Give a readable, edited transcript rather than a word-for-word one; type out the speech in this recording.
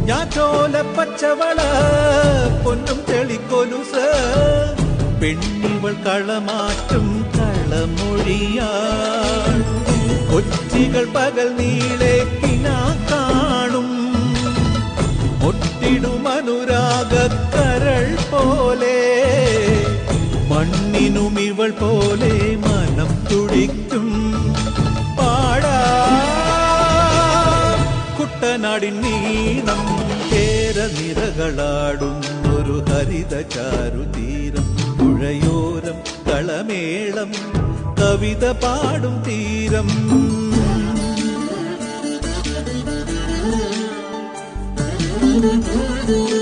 ഞാറ്റോല പച്ചവള പൊന്നും തെളിക്കൊലുസ് പെണ്ണിവൾ കളമാറ്റും കളമൊഴിയാ കൊച്ചികൾ പകൽ നീളെ കിനാ കാണും ഒട്ടിടും അനുരാഗക്കരൾ പോലെ മണ്ണിനും ഇവൾ പോലെ മനം തുടിക്കും പാടാ കുട്ടനാടിൻ നീണം കേരനിരകളാടും ഒരു ഹരിത ചാരുതീരം പുഴയോരം കളമേളം കവിത പാടും തീരം Thank you.